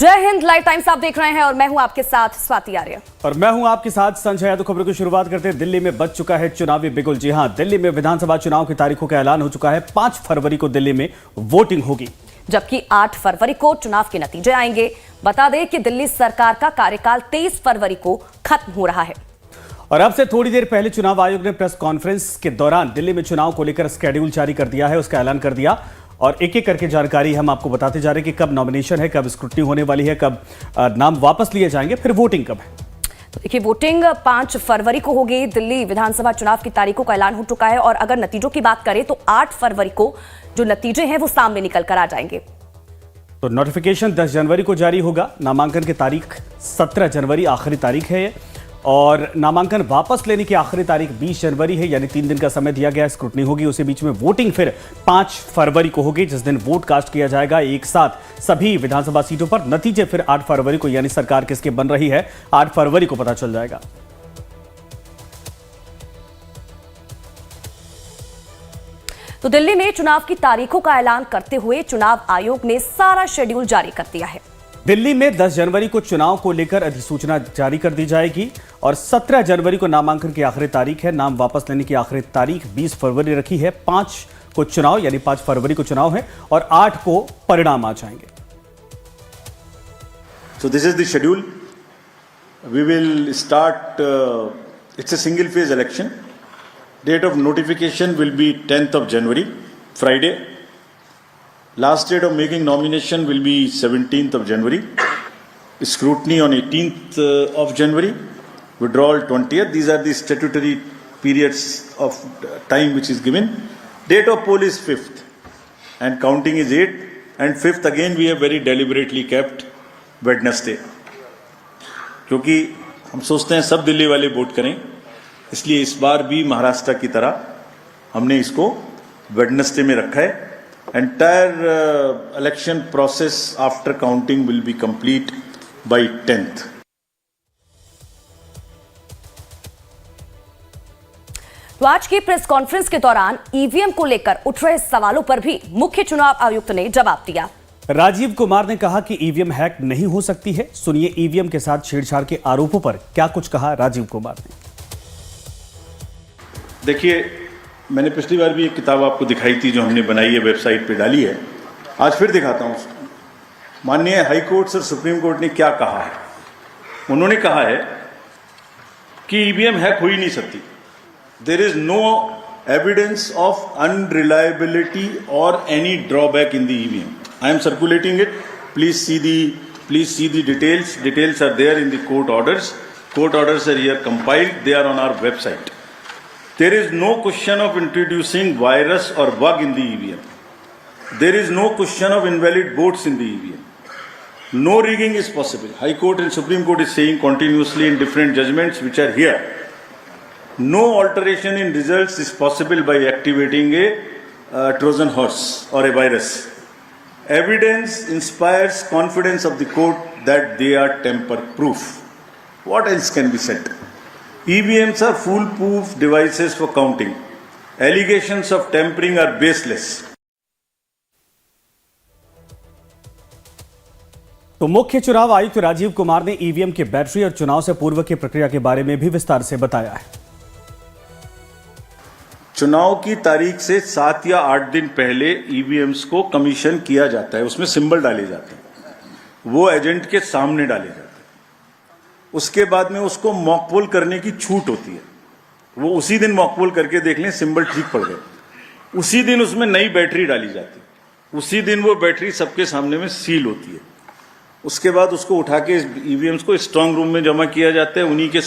जय Hind, live times आप देख रहे हैं और मैं हूं आपके साथ स्वाति आर्य और मैं हूं आपके साथ संजय यादव। खबरों की शुरुआत करते हैं। दिल्ली में बज चुका है चुनावी बिगुल। जी हां, दिल्ली में विधानसभा चुनाव की तारीखों का ऐलान हो चुका है। 5 फरवरी को दिल्ली में वोटिंग होगी, जबकि 8 फरवरी को चुनाव के नतीजे आएंगे। बता दें कि दिल्ली सरकार का कार्यकाल 23 फरवरी को खत्म हो रहा है। और अब से थोड़ी देर पहले चुनाव आयोग ने प्रेस कॉन्फ्रेंस के दौरान दिल्ली में चुनाव को लेकर स्केड्यूल जारी कर दिया है, उसका ऐलान कर दिया। और एक एक करके जानकारी हम आपको बताते जा रहे हैं कि कब नॉमिनेशन है, कब स्क्रूटनी होने वाली है, कब नाम वापस लिए जाएंगे, फिर वोटिंग कब है। तो देखिए, वोटिंग 5 फरवरी को होगी। दिल्ली विधानसभा चुनाव की तारीखों का ऐलान हो चुका है और अगर नतीजों की बात करें तो 8 फरवरी को जो नतीजे हैं वो सामने निकल कर आ जाएंगे। तो नोटिफिकेशन 10 जनवरी को जारी होगा। नामांकन की तारीख 17 जनवरी आखिरी तारीख है ये, और नामांकन वापस लेने की आखिरी तारीख 20 जनवरी है, यानी 3 दिन का समय दिया गया। स्क्रूटनी होगी, उसी बीच में वोटिंग फिर 5 फरवरी को होगी, जिस दिन वोट कास्ट किया जाएगा एक साथ सभी विधानसभा सीटों पर। नतीजे फिर 8 फरवरी को, यानी सरकार किसकी बन रही है, 8 फरवरी को पता चल जाएगा। तो दिल्ली में चुनाव की तारीखों का ऐलान करते हुए चुनाव आयोग ने सारा शेड्यूल जारी कर दिया है। दिल्ली में 10 जनवरी को चुनाव को लेकर अधिसूचना जारी कर दी जाएगी और 17 जनवरी को नामांकन की आखिरी तारीख है। नाम वापस लेने की आखिरी तारीख 20 फरवरी रखी है। 5 को चुनाव, यानी 5 फरवरी को चुनाव है और 8 को परिणाम आ जाएंगे। So this is the schedule. We will start, it's a single phase election. Date of notification will be 10th of January, Friday. Last date of making nomination will be 17th of January. Scrutiny on 18th of January. Withdrawal 20th. These are the statutory periods of time which is given. Date of poll is 5th and counting is 8th, and 5th again we have very deliberately kept Wednesday, क्योंकि हम सोचते हैं सब दिल्ली वाले vote करें, इसलिए इस बार भी महाराष्ट्र की तरह हमने इसको वेडनेसडे में रखा है। Entire election process after counting will be complete by 10th. तो आज की प्रेस कॉन्फ्रेंस के दौरान ईवीएम को लेकर उठ रहे सवालों पर भी मुख्य चुनाव आयुक्त ने जवाब दिया। राजीव कुमार ने कहा कि ईवीएम हैक नहीं हो सकती है। सुनिए ईवीएम के साथ छेड़छाड़ के आरोपों पर क्या कुछ कहा राजीव कुमार ने। देखिए, मैंने पिछली बार भी एक किताब आपको दिखाई थी जो हमने बनाई है, वेबसाइट पे डाली है। आज फिर दिखाता हूँ उसको। माननीय हाई कोर्ट और सुप्रीम कोर्ट ने क्या कहा है। उन्होंने कहा है कि ईवीएम हैक हो ही नहीं सकती। There is no evidence of unreliability or any drawback in the EVM. I am circulating it, please see the details. Details are there in the court orders. Court orders are here compiled, they are on our website. There is no question of introducing virus or bug in the EVM. There is no question of invalid votes in the EVM. No rigging is possible. High Court and Supreme Court is saying continuously in different judgments which are here. No alteration in results is possible by activating a Trojan horse or a virus. Evidence inspires confidence of the court that they are tamper-proof. What else can be said? EVMs are foolproof devices for counting. Allegations of tampering are baseless. तो मुख्य चुनाव आयुक्त राजीव कुमार ने EVM की battery और चुनाव से पूर्व की प्रक्रिया के बारे में भी विस्तार से बताया है। चुनाव की तारीख से 7 या 8 दिन पहले ईवीएम्स को कमीशन किया जाता है, उसमें सिंबल डाले जाते हैं, वो एजेंट के सामने डाले जाते हैं। उसके बाद में उसको मॉकपोल करने की छूट होती है। वो उसी दिन मॉकपोल करके देख लें सिंबल ठीक पड़ गए, उसी दिन उसमें नई बैटरी डाली जाती है, उसी दिन वो बैटरी सबके सामने में सील होती है। उसके बाद उसको उठा के ईवीएम्स को स्ट्रांग रूम में जमा किया जाता है, उन्हीं के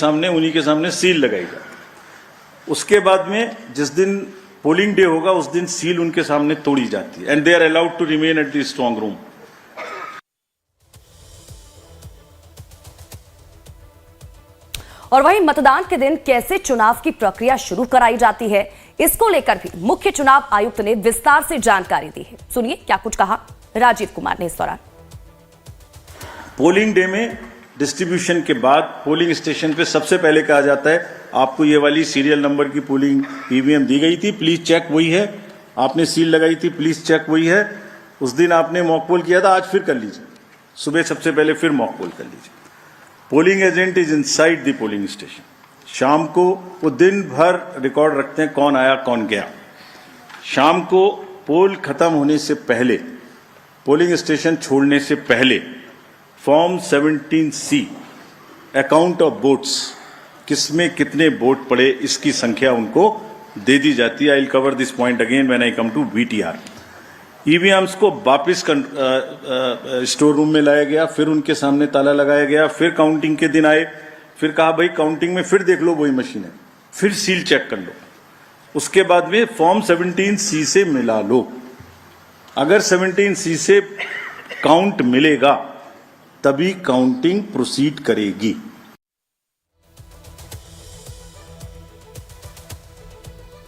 सामने सील लगाई जाती है। उसके बाद में जिस दिन पोलिंग डे होगा उस दिन सील उनके सामने तोड़ी जाती है, and they are allowed to remain at the strong room. और वहीं मतदान के दिन कैसे चुनाव की प्रक्रिया शुरू कराई जाती है, इसको लेकर भी मुख्य चुनाव आयुक्त ने विस्तार से जानकारी दी है। सुनिए क्या कुछ कहा राजीव कुमार ने इस दौरान। पोलिंग डे में डिस्ट्रीब्यूशन के बाद पोलिंग स्टेशन पे सबसे पहले कहा जाता है आपको ये वाली सीरियल नंबर की पोलिंग ईवीएम दी गई थी, प्लीज चेक वही है। आपने सील लगाई थी, प्लीज चेक वही है। उस दिन आपने मॉक पोल किया था, आज फिर कर लीजिए। सुबह सबसे पहले फिर मॉक पोल कर लीजिए। Polling agent is inside the polling station. शाम को वो दिन भर रिकॉर्ड रखते हैं कौन आया कौन गया। शाम को पोल खत्म होने से पहले, पोलिंग स्टेशन छोड़ने से पहले form 17C account of votes, किसमें कितने वोट पड़े इसकी संख्या उनको दे दी जाती है। I will cover this point again when I come to VTR। EVMs को वापस स्टोर रूम में लाया गया, फिर उनके सामने ताला लगाया गया, फिर काउंटिंग के दिन आए, फिर कहा भाई काउंटिंग में फिर देख लो वही मशीन है, फिर सील चेक कर लो, उसके बाद में फॉर्म 17C से मिला लो। अगर 17C से काउंट मिलेगा तभी काउंटिंग प्रोसीड करेगी।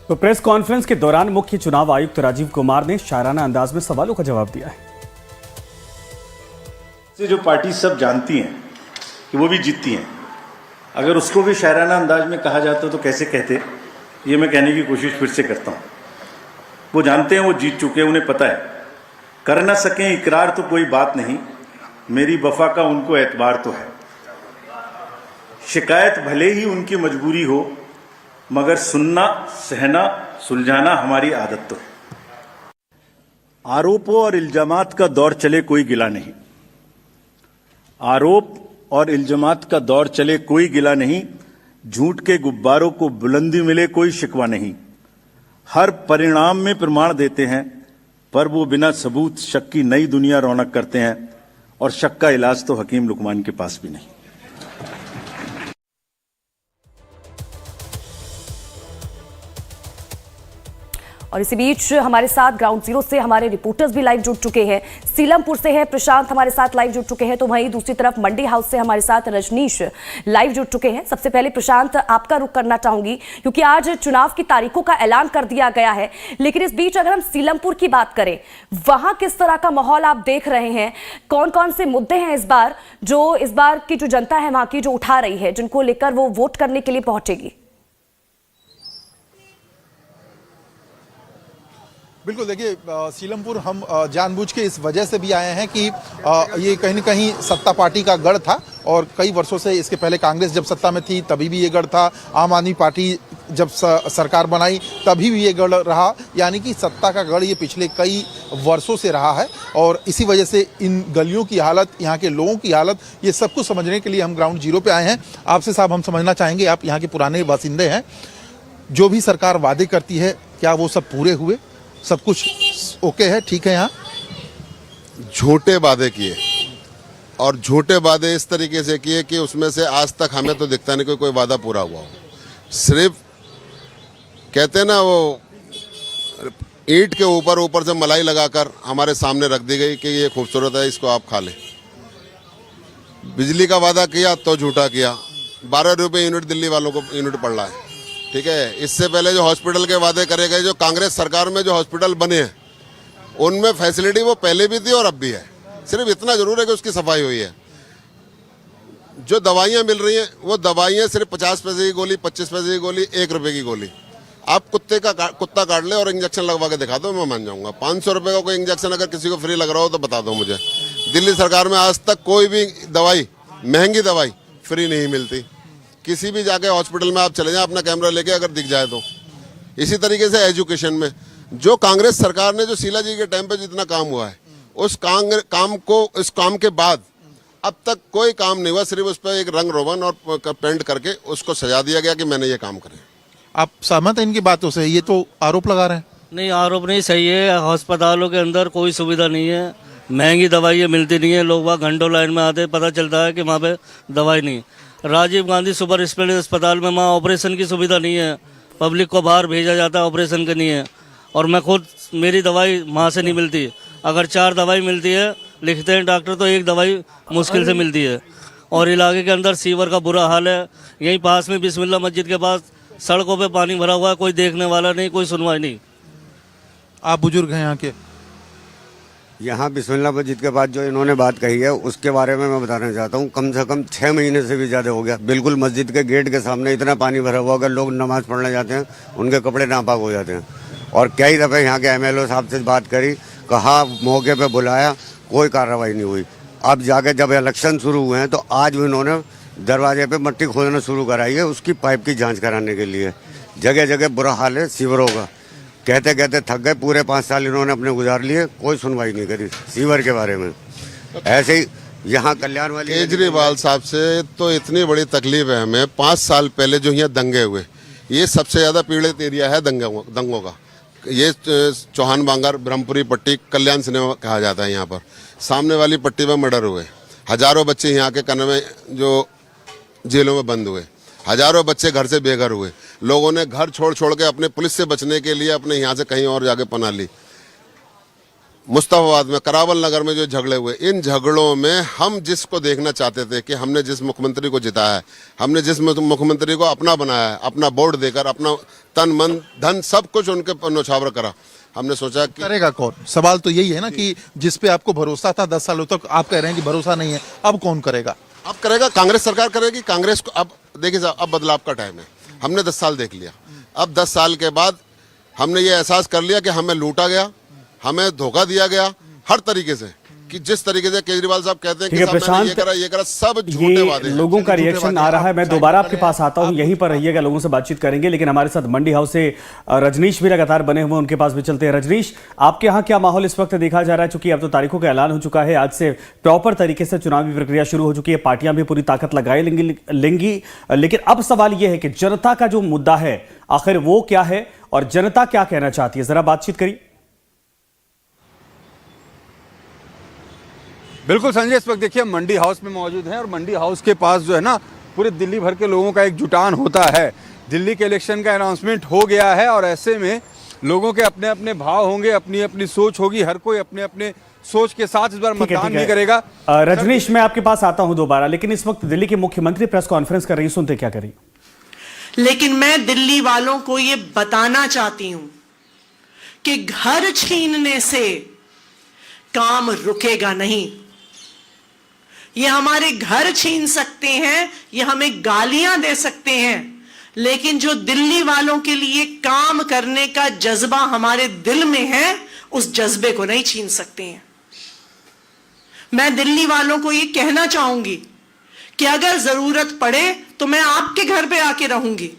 तो प्रेस कॉन्फ्रेंस के दौरान मुख्य चुनाव आयुक्त राजीव कुमार ने शायराना अंदाज में सवालों का जवाब दिया है। जो पार्टी सब जानती हैं कि वो भी जीतती हैं, अगर उसको भी शायराना अंदाज में कहा जाता तो कैसे कहते, ये मैं कहने की कोशिश फिर से करता हूं। वो जानते हैं वो जीत चुके हैं, उन्हें पता है। कर ना सकें इकरार तो कोई बात नहीं, मेरी वफा का उनको एतबार तो है। शिकायत भले ही उनकी मजबूरी हो, मगर सुनना, सहना, सुलझाना हमारी आदत तो है। आरोपों और इल्जामात का दौर चले कोई गिला नहीं। आरोप और इल्जामात का दौर चले कोई गिला नहीं। झूठ के गुब्बारों को बुलंदी मिले कोई शिकवा नहीं। हर परिणाम में प्रमाण देते हैं, पर वो बिना सबूत शक की नई दुनिया रौनक करते हैं, और शक का इलाज तो हकीम लुकमान के पास भी नहीं। और इसी बीच हमारे साथ ग्राउंड जीरो से हमारे रिपोर्टर्स भी लाइव जुड़ चुके हैं। सीलमपुर से है प्रशांत हमारे साथ लाइव जुड़ चुके हैं, तो वहीं दूसरी तरफ मंडी हाउस से हमारे साथ रजनीश लाइव जुड़ चुके हैं। सबसे पहले प्रशांत, आपका रुख करना चाहूंगी, क्योंकि आज चुनाव की तारीखों का ऐलान कर दिया गया है, लेकिन इस बीच अगर हम सीलमपुर की बात करें, वहां किस तरह का माहौल आप देख रहे हैं? कौन कौन से मुद्दे हैं इस बार की जो जनता है वहां की जो उठा रही है, जिनको लेकर वो वोट करने के लिए पहुंचेगी? बिल्कुल, देखिए सीलमपुर हम जानबूझ के इस वजह से भी आए हैं कि ये कहीं न कहीं सत्ता पार्टी का गढ़ था, और कई वर्षों से इसके पहले कांग्रेस जब सत्ता में थी तभी भी ये गढ़ था, आम आदमी पार्टी जब सरकार बनाई तभी भी ये गढ़ रहा, यानी कि सत्ता का गढ़ ये पिछले कई वर्षों से रहा है। और इसी वजह से इन गलियों की हालत, यहाँ के लोगों की हालत, ये सब कुछ समझने के लिए हम ग्राउंड जीरो पे आए हैं। आपसे साहब हम समझना चाहेंगे, आप यहाँ के पुराने बासिंदे हैं, जो भी सरकार वादे करती है क्या वो सब पूरे हुए? सब कुछ ओके है, ठीक है? यहाँ झूठे वादे किए, और झूठे वादे इस तरीके से किए कि उसमें से आज तक हमें तो दिखता नहीं कोई वादा पूरा हुआ हो। सिर्फ कहते हैं ना, वो ईंट के ऊपर से मलाई लगाकर हमारे सामने रख दी गई कि ये खूबसूरत है, इसको आप खा लें। बिजली का वादा किया तो झूठा किया। 12 रुपये यूनिट दिल्ली वालों को यूनिट पड़ रहा है, ठीक है। इससे पहले जो हॉस्पिटल के वादे करे गए, जो कांग्रेस सरकार में जो हॉस्पिटल बने हैं उनमें फैसिलिटी वो पहले भी थी और अब भी है। सिर्फ इतना जरूर है कि उसकी सफाई हुई है। जो दवाइयाँ मिल रही हैं वो दवाइयाँ सिर्फ 50 पैसे की गोली, 25 पैसे की गोली, 1 रुपये की गोली। आप कुत्ता काट ले और इंजेक्शन लगवा के दिखा दो, मैं मान जाऊँगा। 500 रुपये का कोई इंजेक्शन अगर किसी को फ्री लग रहा हो तो बता दो मुझे। दिल्ली सरकार में आज तक कोई भी दवाई, महंगी दवाई फ्री नहीं मिलती। किसी भी जाके हॉस्पिटल में आप चले जाएं अपना कैमरा लेके, अगर दिख जाए तो। इसी तरीके से एजुकेशन में जो कांग्रेस सरकार ने, जो शीला जी के टाइम पे जितना काम हुआ है, उस काम के बाद अब तक कोई काम नहीं हुआ। सिर्फ उस पर एक रंग रोगन और पेंट करके उसको सजा दिया गया कि मैंने ये काम करे। आप सहमत हैं इनकी बातों से? ये तो आरोप लगा रहे हैं। नहीं, आरोप नहीं सही है। अस्पतालों के अंदर कोई सुविधा नहीं है, महंगी दवाइयाँ मिलती नहीं है, लोग वहाँ घंटों लाइन में आते, पता चलता है कि वहाँ पे दवाई नहीं। राजीव गांधी सुपर स्पेशलिस्ट अस्पताल में वहाँ ऑपरेशन की सुविधा नहीं है, पब्लिक को बाहर भेजा जाता है ऑपरेशन के नहीं है। और मैं खुद, मेरी दवाई वहाँ से नहीं मिलती। अगर 4 दवाई मिलती है, लिखते हैं डॉक्टर, तो 1 दवाई मुश्किल से मिलती है। और इलाके के अंदर सीवर का बुरा हाल है। यहीं पास में बिस्मिल्लाह मस्जिद के पास सड़कों पे पानी भरा हुआ है, कोई देखने वाला नहीं, कोई सुनवाई नहीं। आप बुजुर्ग हैं यहाँ के। यहाँ बिस्मिल्लाह मस्जिद के बाद जो इन्होंने बात कही है उसके बारे में मैं बताना चाहता हूँ। कम से कम 6 महीने से भी ज़्यादा हो गया। बिल्कुल मस्जिद के गेट के सामने इतना पानी भरा हुआ, अगर लोग नमाज पढ़ने जाते हैं उनके कपड़े नापाक हो जाते हैं। और कई दफ़े यहाँ के MLO साहब से बात करी, कहा, मौके पे बुलाया, कोई कार्रवाई नहीं हुई। अब जाके जब इलेक्शन शुरू हुए हैं तो आज भी उन्होंने दरवाजे पे मट्टी खोदना शुरू कराई है उसकी पाइप की जांच कराने के लिए। जगह जगह बुरा हाल है सीवरों का। कहते कहते थक गए, पूरे 5 साल इन्होंने अपने गुजार लिए, कोई सुनवाई नहीं करी सीवर के बारे में। ऐसे ही यहाँ कल्याण वाली केजरीवाल साहब से तो इतनी बड़ी तकलीफ है हमें। 5 साल पहले जो यहाँ दंगे हुए, ये सबसे ज़्यादा पीड़ित एरिया है दंगों का। ये चौहान बांगर, ब्रह्मपुरी पट्टी, कल्याण सिनेमा कहा जाता है। यहाँ पर सामने वाली पट्टी में मर्डर हुए, हजारों बच्चे यहाँ के कन्ने में जो जेलों में बंद हुए, हजारों बच्चे घर से बेघर हुए। लोगों ने घर छोड़ छोड़ के अपने पुलिस से बचने के लिए अपने यहाँ से कहीं और जाके पनाह ली। मुस्तफाबाद में, करावल नगर में जो झगड़े हुए, इन झगड़ों में हम जिसको देखना चाहते थे कि हमने जिस मुख्यमंत्री को जिताया है, हमने जिस मुख्यमंत्री को अपना बनाया है, अपना बोर्ड देकर अपना तन मन धन सब कुछ उनके न्यौछावर करा, हमने सोचा कि करेगा कौन? सवाल तो यही है ना कि जिस पे आपको भरोसा था 10 सालों तक, आप कह रहे हैं कि भरोसा नहीं है, अब कौन करेगा? अब करेगा, कांग्रेस सरकार करेगी। कांग्रेस को अब देखिए साहब, अब बदलाव का टाइम है। हमने 10 साल देख लिया। अब 10 साल के बाद हमने ये एहसास कर लिया कि हमें लूटा गया, हमें धोखा दिया गया हर तरीके से। कि जिस तरीके से केजरीवाल साहब कहते हैं कि साहब मैंने ये करा, सब झूठे वादे हैं। लोगों का रिएक्शन आ रहा है। मैं दोबारा आपके पास आता हूं, यहीं पर रहिएगा, लोगों से बातचीत करेंगे। लेकिन हमारे साथ मंडी हाउस से रजनीश भी लगातार बने हुए, उनके पास भी चलते हैं। रजनीश, आपके यहाँ क्या माहौल इस वक्त देखा जा रहा है? चूंकि अब तो तारीखों का ऐलान हो चुका है, आज से प्रॉपर तरीके से चुनावी प्रक्रिया शुरू हो चुकी है, पार्टियां भी पूरी ताकत लगाए लेंगी। लेकिन अब सवाल यह है कि जनता का जो मुद्दा है आखिर वो क्या है और जनता क्या कहना चाहती है? जरा बातचीत करिए। बिल्कुल संजय, इस वक्त देखिए मंडी हाउस में मौजूद हैं और मंडी हाउस के पास जो है ना पूरे दिल्ली भर के लोगों का एक जुटान होता है। दिल्ली के इलेक्शन का अनाउंसमेंट हो गया है और ऐसे में लोगों के अपने अपने भाव होंगे, अपनी अपनी सोच होगी, हर कोई अपने अपने सोच के साथ इस बार मतदान भी करेगा। रजनीश, मैं आपके पास आता हूं दोबारा, लेकिन इस वक्त दिल्ली की मुख्यमंत्री प्रेस कॉन्फ्रेंस कर रही, सुनते क्या करी? लेकिन मैं दिल्ली वालों को ये बताना चाहती हूं कि घर छीनने से काम रुकेगा नहीं। ये हमारे घर छीन सकते हैं, ये हमें गालियां दे सकते हैं, लेकिन जो दिल्ली वालों के लिए काम करने का जज्बा हमारे दिल में है, उस जज्बे को नहीं छीन सकते हैं। मैं दिल्ली वालों को ये कहना चाहूंगी कि अगर जरूरत पड़े तो मैं आपके घर पे आके रहूंगी,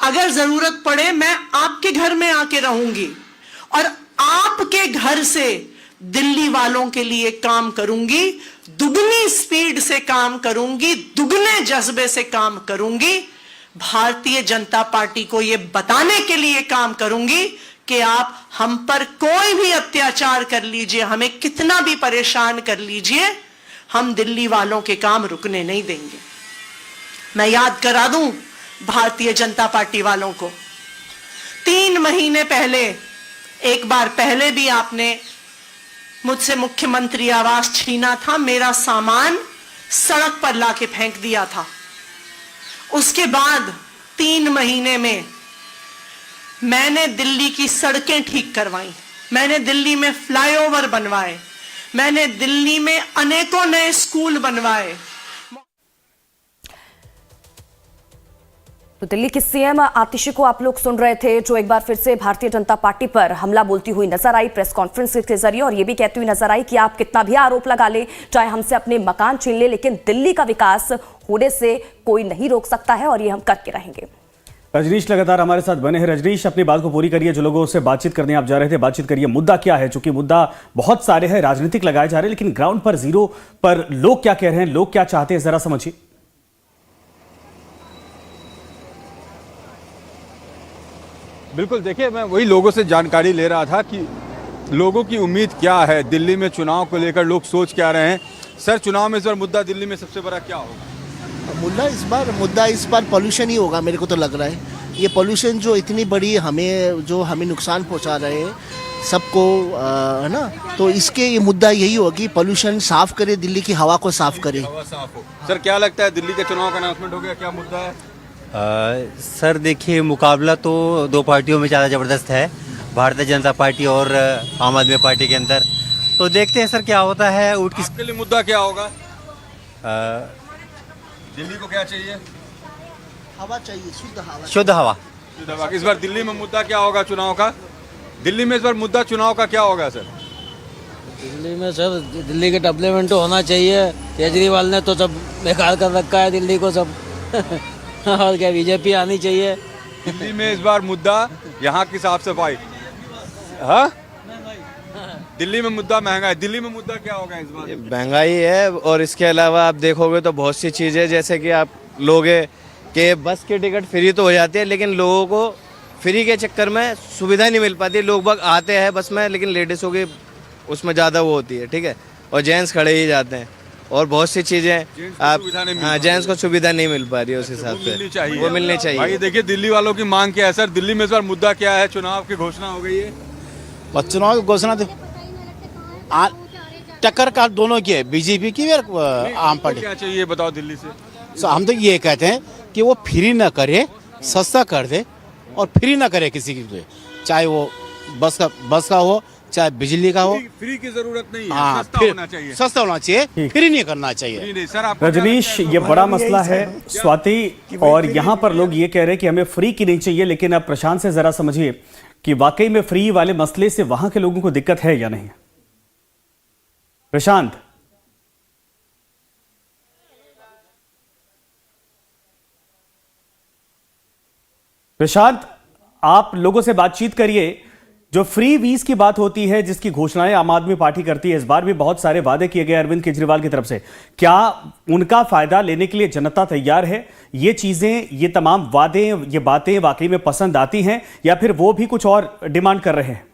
अगर जरूरत पड़े मैं आपके घर में आके रहूंगी और आपके घर से दिल्ली वालों के लिए काम करूंगी, दुगनी स्पीड से काम करूंगी, दुगने जज्बे से काम करूंगी। भारतीय जनता पार्टी को यह बताने के लिए काम करूंगी कि आप हम पर कोई भी अत्याचार कर लीजिए, हमें कितना भी परेशान कर लीजिए, हम दिल्ली वालों के काम रुकने नहीं देंगे। मैं याद करा दूं भारतीय जनता पार्टी वालों को, 3 महीने पहले, एक बार पहले भी आपने मुझसे मुख्यमंत्री आवास छीना था, मेरा सामान सड़क पर लाके फेंक दिया था। उसके बाद 3 महीने में मैंने दिल्ली की सड़कें ठीक करवाई, मैंने दिल्ली में फ्लाईओवर बनवाए, मैंने दिल्ली में अनेकों नए स्कूल बनवाए। तो दिल्ली की सीएम आतिशी को आप लोग सुन रहे थे, जो एक बार फिर से भारतीय जनता पार्टी पर हमला बोलती हुई नजर आई प्रेस कॉन्फ्रेंस के जरिए, और ये भी कहती हुई नजर आई कि आप कितना भी आरोप लगा ले, चाहे हमसे अपने मकान छीन ले, लेकिन दिल्ली का विकास होने से कोई नहीं रोक सकता है और ये हम करके रहेंगे। रजनीश लगातार हमारे साथ बने हैं। रजनीश, अपनी बात को पूरी करिए, जो लोगों से बातचीत करने आप जा रहे थे बातचीत करिए। मुद्दा क्या है? चूंकि मुद्दा बहुत सारे हैं, राजनीतिक लगाए जा रहे हैं, लेकिन ग्राउंड पर जीरो पर लोग क्या कह रहे हैं, लोग क्या चाहते हैं, जरा समझिए। बिल्कुल, देखिए मैं वही लोगों से जानकारी ले रहा था कि लोगों की उम्मीद क्या है, दिल्ली में चुनाव को लेकर लोग सोच क्या रहे हैं। सर, चुनाव में इस बार मुद्दा दिल्ली में सबसे बड़ा क्या होगा? मुद्दा इस बार पोल्यूशन ही होगा, मेरे को तो लग रहा है। ये पोल्यूशन जो इतनी बड़ी हमें नुकसान पहुंचा रहे हैं सबको, है ना, तो इसके ये मुद्दा यही होगा कि पोल्यूशन साफ करे, दिल्ली की हवा को साफ करे। हवा साफ हो। सर, क्या लगता है दिल्ली के चुनाव का अनाउंसमेंट हो गया, क्या मुद्दा है? सर देखिए, मुकाबला तो 2 पार्टियों में ज़्यादा ज़बरदस्त है, भारतीय जनता पार्टी और आम आदमी पार्टी के अंदर। तो देखते हैं सर क्या होता है। आपके लिए मुद्दा क्या होगा? दिल्ली को क्या चाहिए? हवा चाहिए, शुद्ध हवा। शुद्ध हवा। इस बार दिल्ली में मुद्दा क्या होगा चुनाव का? दिल्ली में इस बार मुद्दा चुनाव का क्या होगा सर? दिल्ली में सर दिल्ली के डेवलपमेंट होना चाहिए। केजरीवाल ने तो सब बेकार कर रखा है दिल्ली को सब और क्या बीजेपी आनी चाहिए। दिल्ली में इस बार मुद्दा यहाँ की साफ सफाई। हाँ, दिल्ली में मुद्दा महंगाई। दिल्ली में मुद्दा क्या होगा इस बार? महंगाई है, और इसके अलावा आप देखोगे तो बहुत सी चीज़ें, जैसे कि आप लोगे कि बस की टिकट फ्री तो हो जाती है, लेकिन लोगों को फ्री के चक्कर में सुविधा नहीं मिल पाती। लोग बाग आते हैं बस में, लेकिन लेडीज़ों की उसमें ज़्यादा वो होती है, ठीक है, और जेंट्स खड़े ही जाते हैं। और बहुत सी चीज़ें आप, हाँ, जेंट्स को सुविधा नहीं मिल पा रही है उस हिसाब से, वो मिलनी चाहिए। भाई देखिए दिल्ली वालों की मांग क्या है सर? दिल्ली में इस बार मुद्दा क्या है? चुनाव की घोषणा हो गई है। चुनाव की घोषणा टक्कर का दोनों की है, बीजेपी की और आम पार्टी। क्या चाहिए बताओ दिल्ली से? हम तो ये कहते हैं कि वो फ्री ना करे, सस्ता कर दे, और फ्री ना करे किसी की, चाहे वो बस का हो, चाहे बिजली का हो। फ्री की जरूरत नहीं है, हाँ, सस्ता होना चाहिए। सस्ता होना चाहिए, फ्री नहीं करना चाहिए। फ्री नहीं सर। आप रजनीश, ये बड़ा मसला है स्वाति, और यहाँ पर लोग ये कह रहे हैं कि हमें फ्री की नहीं चाहिए, लेकिन अब प्रशांत से जरा समझिए कि वाकई में फ्री वाले मसले से वहां के लोगों को दिक्कत है या नहीं। प्रशांत, आप लोगों से बातचीत करिए। जो फ्री वीज की बात होती है, जिसकी घोषणाएं आम आदमी पार्टी करती है, इस बार भी बहुत सारे वादे किए गए अरविंद केजरीवाल की तरफ से, क्या उनका फायदा लेने के लिए जनता तैयार है? ये चीजें, ये तमाम वादे, ये बातें वाकई में पसंद आती हैं, या फिर वो भी कुछ और डिमांड कर रहे हैं?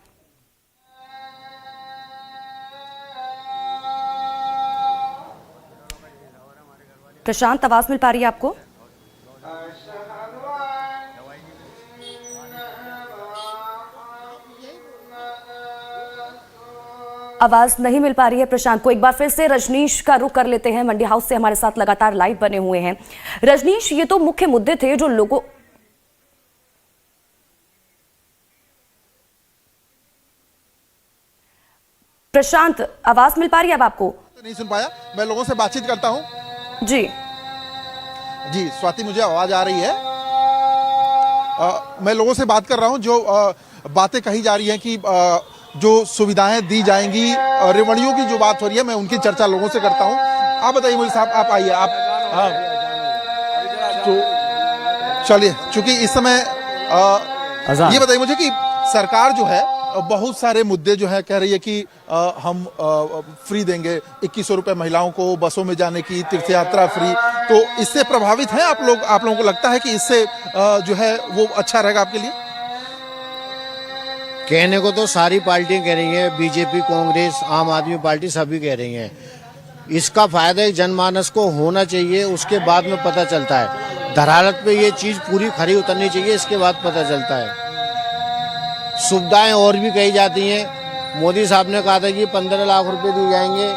प्रशांत, आवाज मिल पा रही है आपको? आवाज नहीं मिल पा रही है प्रशांत को। एक बार फिर से रजनीश का रुख कर लेते हैं, मंडी हाउस से हमारे साथ लगातार लाइव बने हुए हैं। रजनीश, ये तो मुख्य मुद्दे थे जो लोगों, प्रशांत आवाज मिल पा रही है अब आपको? नहीं सुन पाया, मैं लोगों से बातचीत करता हूं। जी जी स्वाति, मुझे आवाज आ रही है। मैं लोगों से बात कर रहा हूं। जो बातें कही जा रही हैं कि जो सुविधाएं दी जाएंगी, रेवड़ियों की जो बात हो रही है, मैं उनकी चर्चा लोगों से करता हूं। आप बताइए मोदी साहब, आप आइए। आप हाँ, तो चलिए, चूंकि इस समय ये बताइए मुझे कि सरकार जो है बहुत सारे मुद्दे जो है कह रही है कि हम फ्री देंगे, 2100 रुपए महिलाओं को बसों में जाने की, तीर्थ यात्रा फ्री। तो इससे प्रभावित हैं आप लोग? आप लोगों को लगता है कि इससे जो है वो अच्छा रहेगा आपके लिए? कहने को तो सारी पार्टियां कह रही हैं, बीजेपी, कांग्रेस, आम आदमी पार्टी सभी कह रही हैं। इसका फायदा जनमानस को होना चाहिए, उसके बाद में पता चलता है। धरातल पे ये चीज पूरी खरी उतरनी चाहिए, इसके बाद पता चलता है। सुविधाएं और भी कही जाती हैं। मोदी साहब ने कहा था कि 15 लाख रुपए दिए जाएंगे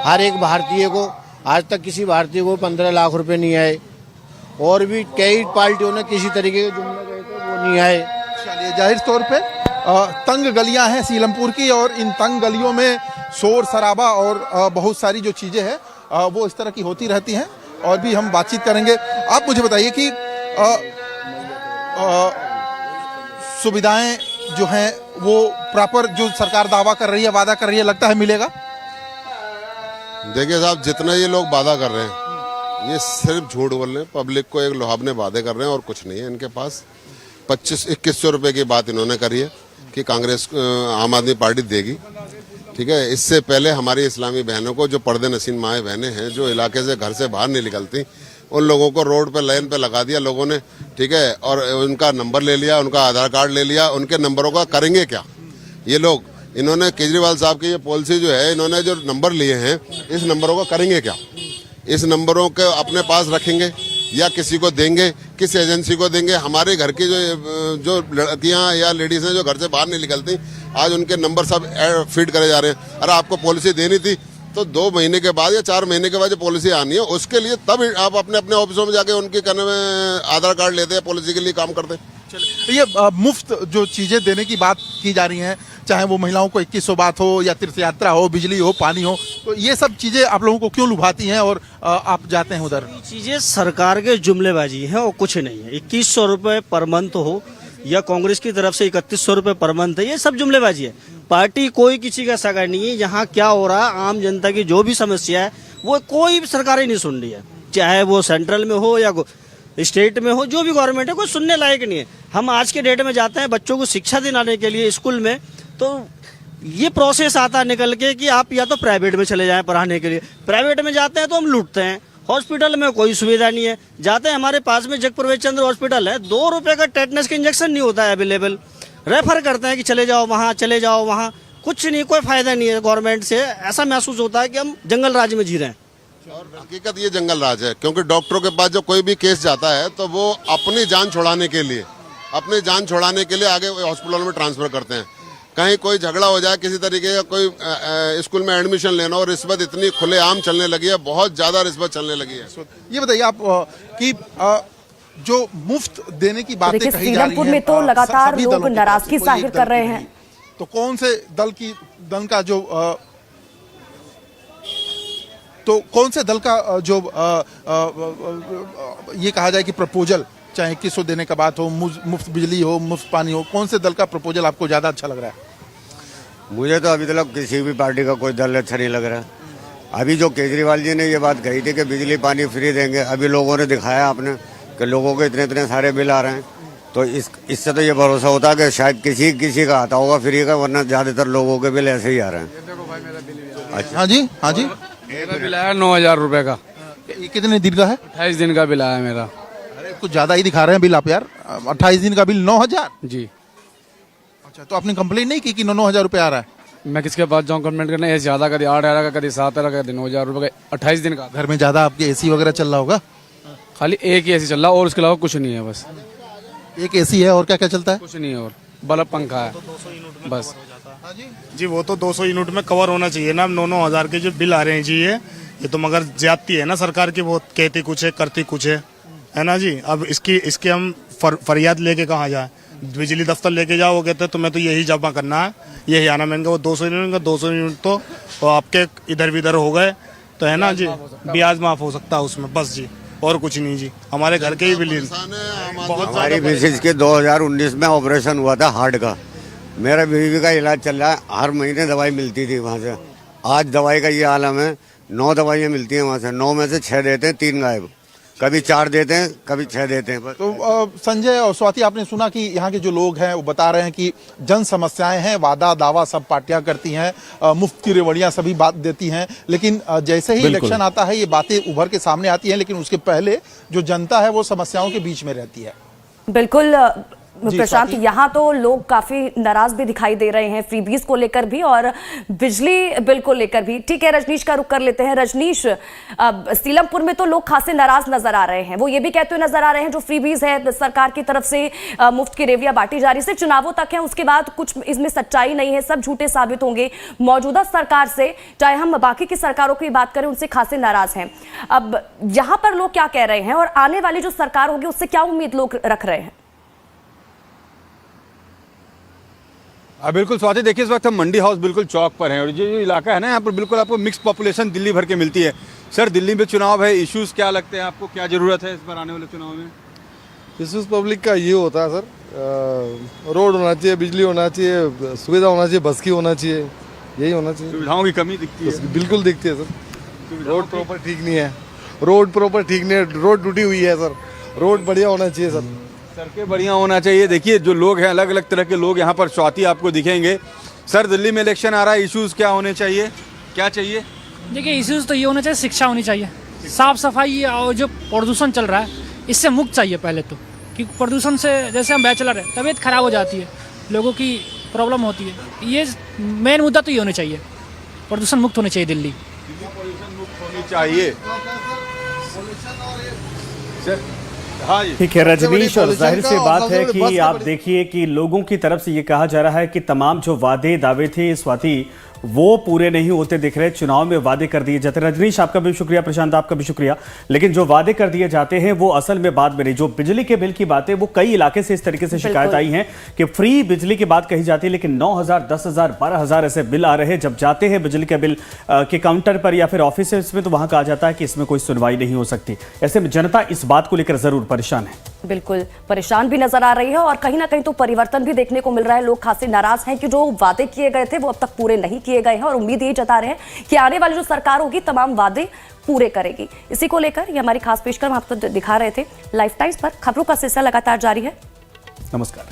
हर एक भारतीय को। आज तक किसी भारतीय को 15 लाख रुपए नहीं आए। और भी कई पार्टियों ने किसी तरीके के जुमले गए थे, वो नहीं आए। चलिए, जाहिर तौर पे तंग गलियां हैं सीलमपुर की, और इन तंग गलियों में शोर शराबा और बहुत सारी जो चीजें हैं वो इस तरह की होती रहती हैं। और भी हम बातचीत करेंगे। आप मुझे बताइए कि सुविधाएं जो हैं वो प्रॉपर जो सरकार दावा कर रही है, वादा कर रही है, लगता है मिलेगा? देखिए साहब, जितना ये लोग वादा कर रहे हैं, ये सिर्फ झूठ बोल रहे हैं। पब्लिक को एक लुभावने वादे कर रहे हैं और कुछ नहीं है इनके पास। 25-2100 रुपए की बात इन्होंने करी है कि कांग्रेस, आम आदमी पार्टी देगी, ठीक है। इससे पहले हमारी इस्लामी बहनों को, जो पर्दे नशीन माए बहनें हैं, जो इलाके से घर से बाहर नहीं निकलती, उन लोगों को रोड पे लाइन पे लगा दिया लोगों ने, ठीक है, और उनका नंबर ले लिया, उनका आधार कार्ड ले लिया। उनके नंबरों का करेंगे क्या ये लोग? इन्होंने केजरीवाल साहब की ये पॉलिसी जो है, इन्होंने जो नंबर लिए हैं, इस नंबरों का करेंगे क्या? इस नंबरों को अपने पास रखेंगे या किसी को देंगे, किस एजेंसी को देंगे? हमारे घर की जो लड़कियां या लेडीज हैं जो घर से बाहर नहीं निकलती, आज उनके नंबर सब फीड करे जा रहे हैं। अरे आपको पॉलिसी देनी थी तो 2 महीने के बाद या 4 महीने के बाद जो पॉलिसी आनी है, उसके लिए तब आप अपने अपने ऑफिसों में जाके उनके कहने में आधार कार्ड लेते हैं, पॉलिसी के लिए काम करते हैं। ये मुफ्त जो चीजें देने की बात की जा रही हैं, चाहे वो महिलाओं को 2100 बात हो, या तीर्थ यात्रा हो, बिजली हो, पानी हो, तो ये सब चीजें आप लोगों को क्यों लुभाती हैं और आप जाते हैं उधर? चीजें सरकार के जुमलेबाजी है और कुछ नहीं है। 2100 रुपए पर मंथ हो या कांग्रेस की तरफ से 3100 रुपए पर मंथ है, ये सब जुमलेबाजी है। पार्टी कोई किसी का सगा नहीं है। यहाँ क्या हो रहा है, आम जनता की जो भी समस्या है वो कोई भी सरकार ही नहीं सुन रही है, चाहे वो सेंट्रल में हो या स्टेट में हो, जो भी गवर्नमेंट है कोई सुनने लायक नहीं है। हम आज के डेट में जाते हैं बच्चों को शिक्षा दिलाने के लिए स्कूल में, तो ये प्रोसेस आता है निकल के कि आप या तो प्राइवेट में चले जाएं पढ़ाने के लिए, प्राइवेट में जाते हैं तो हम लूटते हैं, हॉस्पिटल में कोई सुविधा नहीं है। जाते हैं हमारे पास में जगप्रवेश चंद्र हॉस्पिटल है, 2 रुपए का टेटनस का इंजेक्शन नहीं होता है अवेलेबल, रेफर करते हैं कि चले जाओ वहाँ, चले जाओ वहाँ, कुछ नहीं, कोई फायदा नहीं है गवर्नमेंट से। ऐसा महसूस होता है कि हम जंगल राज में जी रहे हैं। और हकीकत ये जंगल राज है, क्योंकि डॉक्टरों के पास जो कोई भी केस जाता है तो वो अपनी जान छुड़ाने के लिए आगे हॉस्पिटलों में ट्रांसफर करते हैं। कहीं कोई झगड़ा हो जाए किसी तरीके का, कोई स्कूल में एडमिशन लेना और रिश्वत इतनी खुलेआम चलने लगी है, बहुत ज्यादा रिश्वत चलने लगी है। ये बताइए आप कि जो मुफ्त देने की बातें कही जा रही हैं, सीलमपुर में तो लगातार लोग नाराजगी जाहिर कर रहे हैं। तो कौन से दल का जो ये कहा जाए कि प्रपोजल, चाहे 2100 देने का बात हो, मुफ्त बिजली हो, मुफ्त पानी हो, कौन से दल का प्रपोजल आपको ज्यादा अच्छा लग रहा है? मुझे तो अभी तक किसी भी पार्टी का कोई दल अच्छा नहीं लग रहा। अभी जो केजरीवाल जी ने ये बात कही थी कि बिजली पानी फ्री देंगे, अभी लोगों ने दिखाया आपने कि लोगों के इतने सारे बिल आ रहे हैं, तो इससे तो ये भरोसा होता है कि शायद किसी का आता होगा फ्री का, वरना ज्यादातर लोगों के बिल ऐसे ही आ रहे हैं। अच्छा, हाँ जी मेरा बिल आया 9000 रुपए का। ये कितने दिन का है? 28 दिन का बिल आया मेरा। अरे कुछ ज्यादा ही दिखा रहे हैं बिल आप यार, 28 दिन का बिल 9000 जी। अच्छा, तो आपने कंप्लेन नहीं की कि 9000 रुपए आ रहा है? मैं किसके पास जाऊँ कंप्लेंट करने? ऐसे ज्यादा कभी 8000 का, कभी 7000 का, कभी 9000 रुपए का 28 दिन का। घर में ज्यादा आपके एसी वगैरह चल रहा होगा? खाली एक ही एसी चल रहा और उसके अलावा कुछ नहीं है, बस एक एसी है। और क्या क्या चलता है? कुछ नहीं है, और बल्ब पंखा है बस। जी वो तो 200 यूनिट में कवर होना चाहिए ना। 9-9 हज़ार के जो बिल आ रहे हैं जी, ये तो मगर ज्यादती है ना सरकार की, वो कहती कुछ है करती कुछ है ना जी। अब इसकी हम फरियाद लेके कहाँ जाए? बिजली दफ्तर लेके जाओ, वो कहते हैं तुम्हें तो यही जमा करना है, यही आना। मैंने कहा वो 200 यूनिट तो आपके इधर विधर हो गए तो है ना जी, ब्याज माफ हो सकता है उसमें, बस जी, और कुछ नहीं जी। हमारे घर के ही बिल बहुत। हमारी मिसेज के 2019 में ऑपरेशन हुआ था हार्ट का, मेरा बीवी का इलाज चल रहा है, हर महीने दवाई मिलती थी वहाँ से। आज दवाई का ये आलम है, 9 दवाइयाँ मिलती हैं वहाँ से, 9 में से 6 देते हैं, 3 गायब, कभी 4 देते हैं, कभी 6 देते हैं। तो संजय और स्वाति, आपने सुना कि यहाँ के जो लोग हैं वो बता रहे हैं कि जन समस्याएं हैं, वादा दावा सब पार्टियां करती हैं, मुफ्त की रेवड़ियां सभी बात देती हैं, लेकिन जैसे ही इलेक्शन आता है ये बातें उभर के सामने आती हैं, लेकिन उसके पहले जो जनता है वो समस्याओं के बीच में रहती है। बिल्कुल प्रशांत, यहाँ तो लोग काफी नाराज भी दिखाई दे रहे हैं, फ्रीबीज को लेकर भी और बिजली बिल को लेकर भी। ठीक है, रजनीश का रुख कर लेते हैं। रजनीश, सीलमपुर में तो लोग खासे नाराज नजर आ रहे हैं, वो ये भी कहते हुए नजर आ रहे हैं जो फ्रीबीज है सरकार की तरफ से, मुफ्त की रेवड़ियां बांटी जा रही, सिर्फ चुनावों तक है, उसके बाद कुछ इसमें सच्चाई नहीं है, सब झूठे साबित होंगे। मौजूदा सरकार से, चाहे हम बाकी की सरकारों की बात करें, उनसे खासे नाराज हैं। अब यहाँ पर लोग क्या कह रहे हैं और आने वाली जो सरकार होगी उससे क्या उम्मीद लोग रख रहे हैं? बिल्कुल स्वाति, देखिए इस वक्त हम मंडी हाउस बिल्कुल चौक पर हैं और ये जो इलाका है ना, यहाँ पर बिल्कुल आपको मिक्स पॉपुलेशन दिल्ली भर के मिलती है। सर, दिल्ली में चुनाव है, इश्यूज क्या लगते हैं आपको, क्या जरूरत है इस बार आने वाले चुनाव में? इश्यूज पब्लिक का ये होता है सर, रोड होना चाहिए, बिजली होना चाहिए, सुविधा होना चाहिए, बस की होना चाहिए, यही होना चाहिए। सुविधाओं की कमी दिखती है? बिल्कुल दिखती है सर, रोड प्रॉपर ठीक नहीं है, रोड टूटी हुई है सर, रोड बढ़िया होना चाहिए सर, सड़कें बढ़िया होना चाहिए। देखिए जो लोग हैं, अलग अलग तरह के लोग यहाँ पर स्वाति आपको दिखेंगे। सर, दिल्ली में इलेक्शन आ रहा है, इश्यूज क्या होने चाहिए, क्या चाहिए? देखिए इश्यूज तो ये होना चाहिए, शिक्षा होनी चाहिए, साफ सफाई, और जो प्रदूषण चल रहा है इससे मुक्त चाहिए पहले तो, क्योंकि प्रदूषण से जैसे हम बैचलर है, तबीयत खराब हो जाती है, लोगों की प्रॉब्लम होती है। ये मेन मुद्दा तो ये होना चाहिए, प्रदूषण मुक्त होनी चाहिए दिल्ली, प्रदूषण मुक्त होनी चाहिए। ठीक है रजनीश, और जाहिर सी बात है कि आप देखिए कि लोगों की तरफ से ये कहा जा रहा है कि तमाम जो वादे दावे थे स्वाति, वो पूरे नहीं होते दिख रहे। चुनाव में वादे कर दिए जाते। रजनीश आपका भी शुक्रिया, प्रशांत आपका भी शुक्रिया, लेकिन जो वादे कर दिए जाते हैं वो असल में बाद में नहीं। जो बिजली के बिल की बातें, वो कई इलाके से इस तरीके से शिकायत आई है कि फ्री बिजली की बात कही जाती है, लेकिन 9,000, 10,000, 12,000 ऐसे बिल आ रहे हैं। जब जाते हैं बिजली के बिल के काउंटर पर या फिर ऑफिस में, तो वहां कहा जाता है कि इसमें कोई सुनवाई नहीं हो सकती। ऐसे में जनता इस बात को लेकर जरूर परेशान है। बिल्कुल परेशान भी नजर आ रही है और कहीं ना कहीं तो परिवर्तन भी देखने को मिल रहा है। लोग खासे नाराज हैं कि जो वादे किए गए थे वो अब तक पूरे नहीं किए गए हैं और उम्मीद यही जता रहे हैं कि आने वाली जो सरकार होगी तमाम वादे पूरे करेगी। इसी को लेकर ये हमारी खास पेशकश हम आपको दिखा रहे थे। लाइफ टाइम्स पर खबरों का सिलसिला लगातार जारी है। नमस्कार।